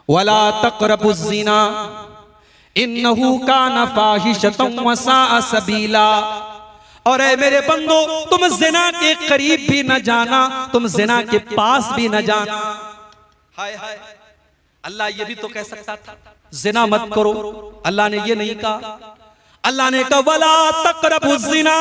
वला तक़रबुज़्ज़िना इन्नहु काना फ़ाहिशतन व साअ सबीला। और ऐ मेरे बंदो, तुम ज़िना के करीब भी न जाना, तुम ज़िना के पास भी न जाना। हाय हाय, अल्लाह ये भी तो कह सकता था ज़िना मत करो, अल्लाह ने ये नहीं कहा। अल्लाह ने कहा वला तक़रबुज़्ज़िना,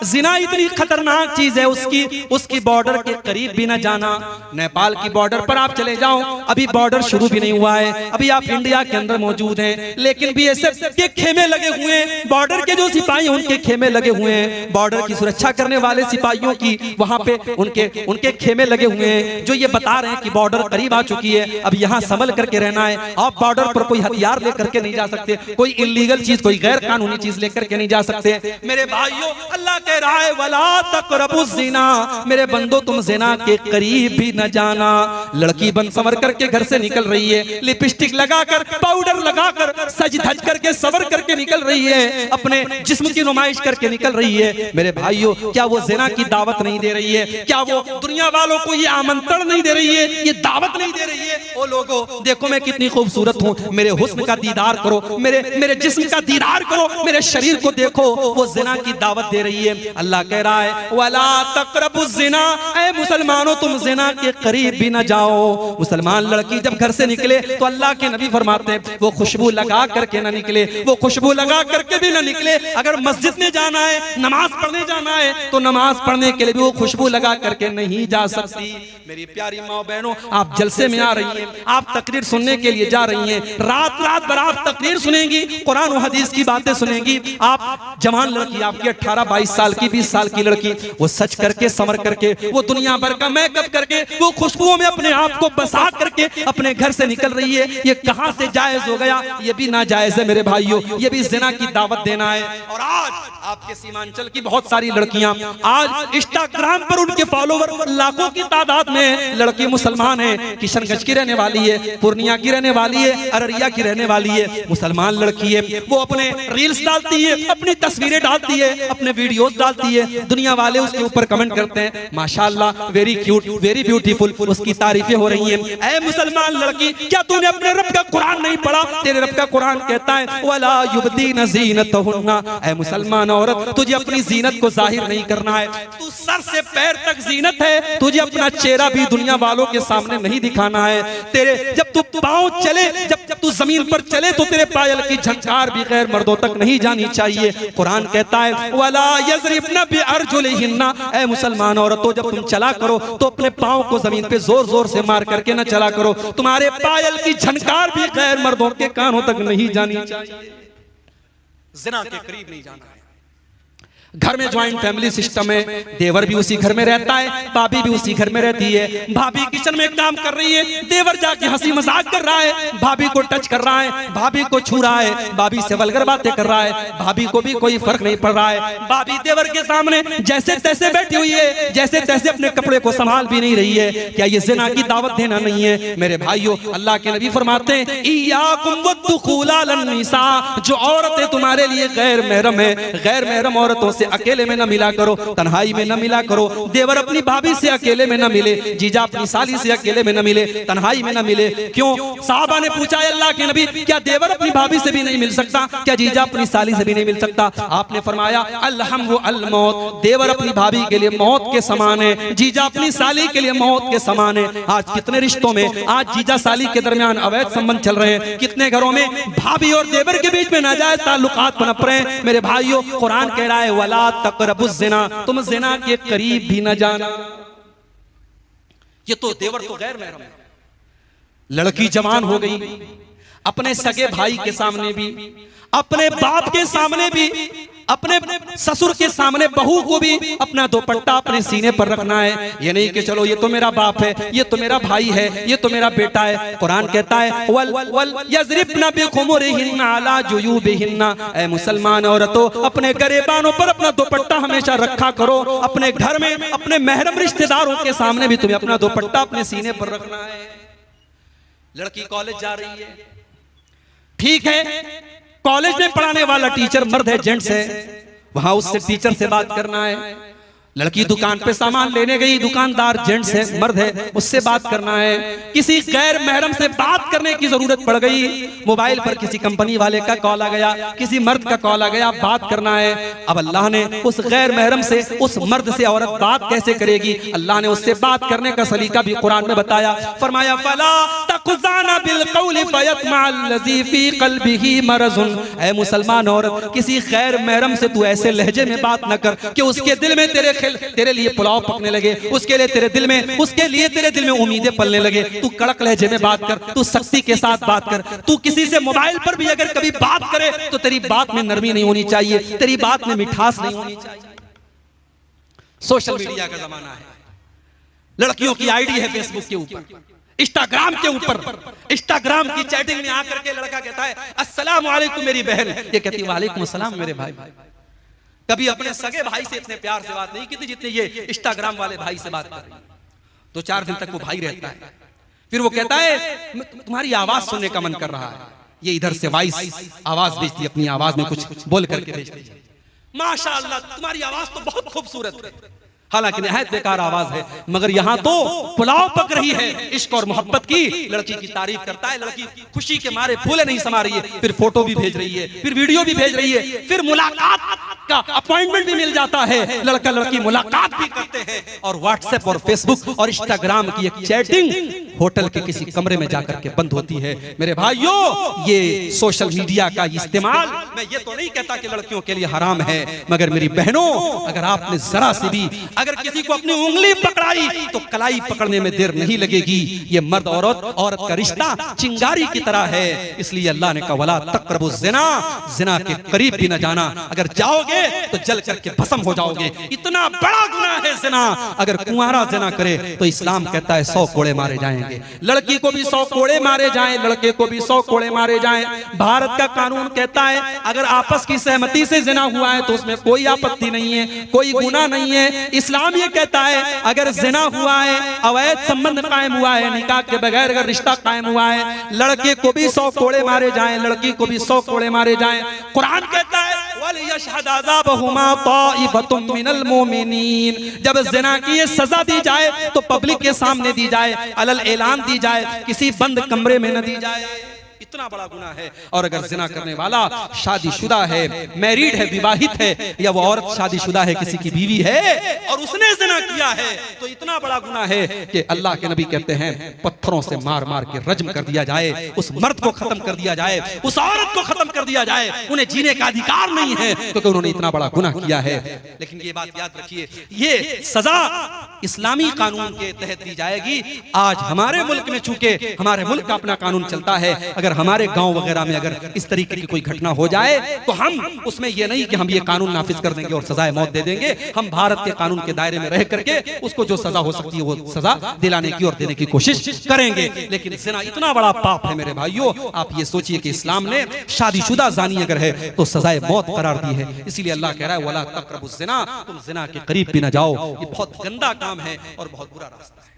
ज़िना इतनी खतरनाक चीज है, उसकी बॉर्डर के करीब भी ना जाना। नेपाल की बॉर्डर पर आप चले जाओ, अभी बॉर्डर शुरू भी नहीं हुआ है, अभी आप इंडिया के अंदर मौजूद हैं, लेकिन बीएसएफ के खेमे लगे हुए हैं, बॉर्डर के जो सिपाही हैं उनके खेमे लगे हुए हैं, बॉर्डर की सुरक्षा करने वाले सिपाहियों की वहां पे उनके खेमे लगे हुए हैं, जो ये बता रहे हैं कि बॉर्डर करीब आ चुकी है, अब यहाँ संभल करके रहना है। आप बॉर्डर पर कोई हथियार लेकर के नहीं जा सकते, कोई इलीगल चीज, कोई गैर कानूनी चीज लेकर के नहीं जा सकते। मेरे भाइयों, अल्लाह कह रहा है वला तक़रबुज़्ज़िना, मेरे बंदो तुम ज़िना के करीब भी न जाना। लड़की बन संवर करके घर से निकल रही है, लिपस्टिक लगाकर, पाउडर लगाकर, सज धज करके, सवर करके निकल रही है, अपने जिस्म की नुमाइश करके निकल रही है। मेरे भाइयों, क्या वो ज़िना की दावत नहीं दे रही है? क्या वो दुनिया वालों को ये आमंत्रण नहीं दे रही है, ये दावत नहीं दे रही है? ओ लोगों, देखो मैं कितनी खूबसूरत हूँ, मेरे हुस्न का दीदार करो, मेरे जिस्म का दीदार करो, मेरे शरीर को देखो। वो ज़िना की दावत दे रही है। अल्लाह कह रहा है वला तक़रबुज़्ज़िना, ऐ मुसलमानों तुम ज़िना के करीब भी न जाओ। मुसलमान लड़की जब घर से निकले तो अल्लाह के नबी फरमाते हैं वो खुशबू लगा करके ना निकले, वो खुशबू लगा करके भी ना निकले। अगर मस्जिद में जाना है, नमाज पढ़ने जाना है, तो नमाज पढ़ने के लिए भी वो खुशबू लगा करके नहीं जा सकती। मेरी प्यारी माँ बहनों, आप जलसे में आ रही हैं, आप तकरीर सुनने के लिए जा रही हैं, रात रात भर आप तकरीर सुनेंगी, कुरान और हदीस की बातें सुनेंगी। आप जवान लड़की, आपकी 18-22 साल की, 20 साल की लड़की, वो सच करके, समर करके, वो दुनिया भर का मेकअप करके, वो खुशबुओं में अपने आप को बसा करके अपने घर से निकल रही है। ये कहां से जायज हो गया? ये भी नाजायज है मेरे भाइयों, ये भी ज़िना की दावत देना है। और आज आपके सीमांचल की बहुत सारी लड़कियां, आज इंस्टाग्राम पर उनके फॉलोवर लाखों की तादाद में, लड़की मुसलमान है, किशनगंज की रहने वाली है, पूर्णिया की रहने वाली है, अररिया की रहने वाली है, मुसलमान लड़की है, वो अपने रील्स डालती है, अपनी तस्वीरें डालती है, अपने वीडियोस डालती है, दुनिया वाले उसके ऊपर कमेंट करते हैं माशाल्लाह, वेरी क्यूट, वेरी ब्यूटीफुल, उसकी तारीफें हो रही हैं। ऐ मुसलमान लड़की, क्या तूने अपने रब का कुरान नहीं पढ़ा? तेरे रब का कुरान कहता है वला युबदीन ज़ीनतहुन्ना, ऐ मुसलमान औरत, तुझे अपनी जीनत को जाहिर नहीं करना है, तू सर से पैर तक जीनत है, तुझे अपना चेहरा भी दुनिया वालों के सामने नहीं दिखाना है। तेरे जब तू पाँव चले, जब तू जमीन पर चले, तो तेरे पायल की झंकार भी गैर मर्दों तक नहीं जानी चाहिए। कुरान कहता है वला यज़रिबना बिअरजुलिहिन्ना, ऐ मुसलमान औरतों, जब तुम चला करो तो अपने पाँव को जमीन पे जोर जोर से मार करके न चला करो, तुम्हारे पायल की झनकार भी गैर मर्दों के कानों तक नहीं जानी चाहिए। ज़िना के करीब नहीं जाना है। घर में ज्वाइंट फैमिली सिस्टम है, देवर भी उसी घर में रहता है, भाभी भी उसी घर में रहती है। भाभी किचन में काम कर रही है, देवर जाके हंसी मजाक कर रहा है, भाभी को टच कर रहा है, भाभी को छू रहा है, भाभी से वल्गर बातें कर रहा है, भाभी को भी कोई फर्क नहीं पड़ रहा है। भाभी देवर के सामने जैसे तैसे बैठी हुई है, जैसे तैसे अपने कपड़े को संभाल भी नहीं रही है। क्या ये ज़िना की दावत देना नहीं है? मेरे भाइयों, अल्लाह के नबी फरमाते हैं इय्याकुम वद्दुखूल अलन निसा, जो औरतें तुम्हारे लिए गैर महरम है, गैर महरम औरतों अकेले में न मिला करो, तन्हाई में न मिला करो। देवर अपनी भाभी से अकेले में न मिले, जीजा अपनी साली से अकेले में न मिले, तन्हाई में न मिले। क्यों? साहबा ने पूछा अल्लाह के नबी, क्या देवर अपनी भाभी से भी नहीं मिल सकता? क्या जीजा अपनी साली से भी नहीं मिल सकता? आपने फरमाया अलहम्दु अल मौत, देवर अपनी भाभी के लिए मौत के समान है, जीजा अपनी साली के लिए मौत के समान है। आज कितने रिश्तों में आज जीजा साली के दरमियान अवैध संबंध चल रहे हैं, कितने घरों में भाभी और देवर के बीच में नाजायज ताल्लुकात पनप रहे हैं। मेरे भाइयों, कुरान कह रहा है वला तक़रबुज़्ज़िना, तुम ज़िना के करीब भी न जाना। ये तो देवर तो गैर महरम है। लड़की जवान हो गई, अपने सगे भाई के सामने भी, अपने बाप के सामने भी, अपने ससुर के सामने बहू को भी अपना दुपट्टा अपने सीने पर रखना है। ये नहीं कि चलो ये तो मेरा बाप है, ये तो मेरा भाई है, ये तो मेरा बेटा है। कुरान कहता है वल वल यज़रिबना बिखुमुरिहिन्ना अला जुयूबिहिन्ना, ऐ मुसलमान औरतों, अपने गरेबानों पर अपना दुपट्टा हमेशा रखा करो। अपने घर में अपने महरम रिश्तेदारों के सामने भी तुम्हें अपना दुपट्टा अपने सीने पर रखना है। लड़की कॉलेज जा रही है, ठीक है, कॉलेज में पढ़ाने वाला टीचर मर्द है, जेंट्स है, वहां उससे टीचर से बात करना है, लड़की दुकान पे सामान लेने गई, दुकानदार जेंट्स है, मर्द है, उससे बात करना है, किसी गैर महरम से बात करने की जरूरत पड़ गई, मोबाइल पर किसी कंपनी वाले का कॉल आ गया, किसी मर्द का कॉल आ गया, बात करना है। अब अल्लाह ने उस गैर महरम से, उस मर्द से औरत बात कैसे करेगी, अल्लाह ने उससे बात करने का सलीका भी कुरान में बताया। फरमाया फला तक़ज़ाना बिल क़ौल फ़यत्मअल्लज़ी फ़ी क़ल्बिही मरज़ुन, ऐ मुसलमान औरत, किसी गैर महरम से तू ऐसे लहजे में बात न कर कि उसके दिल में तेरे लिए पुलाव पकने लगे, उसके लिए तेरे दिल में उम्मीदें पलने लगे। तू कड़क लहजे में बात कर, तू सख्ती के साथ बात कर। तू किसी से मोबाइल पर भी अगर कभी बात करे तो तेरी बात में नरमी नहीं होनी चाहिए, तेरी बात में मिठास नहीं होनी चाहिए। सोशल मीडिया का जमाना है, लड़कियों की आईडी है फेसबुक के ऊपर, इंस्टाग्राम के ऊपर, इंस्टाग्राम की चैटिंग में आकर के लड़का कहता है अस्सलाम वालेकुम मेरी बहन, ये कहती वालेकुम अस्सलाम मेरे भाई। कभी अपने सगे भाई से इतने प्यार से बात नहीं की थी जितने ये इंस्टाग्राम वाले भाई से बात कर रही है। 2-4 दिन तक वो भाई रहता है, फिर वो कहता है तुम्हारी आवाज सुनने का मन कर रहा है, ये इधर से वॉइस आवाज भेजती, अपनी आवाज में कुछ बोल करके भेजती है। माशाअल्लाह तुम्हारी आवाज तो बहुत खूबसूरत है, हालांकि निहायत बेकार आवाज है, मगर यहाँ तो पुलाव पक रही है इश्क और मोहब्बत की। लड़की की तारीफ करता है, लड़की खुशी के मारे फूले नहीं समा रही है, फिर फोटो भी भेज रही है, फिर वीडियो भी भेज रही है, फिर मुलाकात का अपॉइंटमेंट भी मिल जाता है, लड़का लड़की मुलाकात भी करते हैं, और व्हाट्सएप और फेसबुक और इंस्टाग्राम की एक चैटिंग होटल के किसी कमरे में जाकर के बंद होती है। मेरे भाइयों, ये सोशल मीडिया का इस्तेमाल, मैं ये तो नहीं कहता कि लड़कियों के लिए हराम है, मगर मेरी बहनों, अगर आपने जरा से भी अगर किसी को अपनी उंगली पकड़ाई तो कलाई पकड़ने में देर नहीं लगेगी। ये मर्द औरत का रिश्ता चिंगारी की तरह है, इसलिए अल्लाह ने कहा वला तक़रबु ज़िना, ज़िना के करीब भी न जाना, अगर जाओगे तो जल करके भस्म हो जाओगे। इतना बड़ा गुनाह है ज़िना, अगर कुंवारा ज़िना करे तो इस्लाम कहता है 100 कोड़े मारे जाएंगे, लड़की को भी 100 कोड़े मारे जाएं, लड़के को भी 100 कोड़े मारे जाएं। भारत का कानून कहता है अगर आपस की सहमति से ज़िना हुआ है तो उसमें कोई आपत्ति नहीं है, कोई गुनाह नहीं है। इस्लाम ये कहता है अगर ज़िना हुआ है, अवैध संबंध कायम हुआ है, निकाह के बगैर अगर रिश्ता कायम हुआ है, लड़के को भी 100 कोड़े मारे जाएं, लड़की को भी 100 कोड़े मारे जाएं। कुरान कहता है वलियशहद अज़ाबहुमा ताइफतुम मिनल मोमिनीन, जब ज़िना की ये सजा दी जाए तो पब्लिक के सामने दी जाए, अलल ऐलान दी जाए, किसी बंद कमरे में न दी जाए। इतना बड़ा गुनाह है। और अगर जिना करने वाला शादीशुदा है, मैरिड है, विवाहित है, या वो औरत शादीशुदा है, किसी की बीवी है और उसने जिना किया है, तो इतना बड़ा गुनाह है कि अल्लाह के नबी कहते हैं पत्थरों से मार मार के रज्म कर दिया जाए, उस मर्द को खत्म कर दिया जाए, उस औरत को खत्म कर दिया जाए, उन्हें जीने का अधिकार नहीं है क्योंकि उन्होंने इतना बड़ा गुनाह किया है। लेकिन ये बात याद रखिए, ये सजा इस्लामी कानून के तहत दी जाएगी। आज हमारे मुल्क में चूंकि हमारे मुल्क का अपना कानून चलता है, अगर हमारे गांव वगैरह में अगर इस तरीके की कोई घटना हो जाए तो हम उसमें ये नहीं कि हम ये कानून नाफिज कर देंगे और सजाए मौत दे देंगे। हम भारत के कानून के दायरे में रह करके उसको जो सजा हो सकती है वो सजा दिलाने की और देने की कोशिश करेंगे। लेकिन ज़िना इतना बड़ा पाप है मेरे भाइयों, आप ये सोचिए कि इस्लाम ने शादीशुदा जानी अगर है तो सजाए मौत करार दी है। इसीलिए अल्लाह कह रहा है वला तक़रबुज़्ज़िना, तुम ज़िना के करीब भी ना जाओ। ये बहुत गंदा काम है और बहुत बुरा रास्ता है।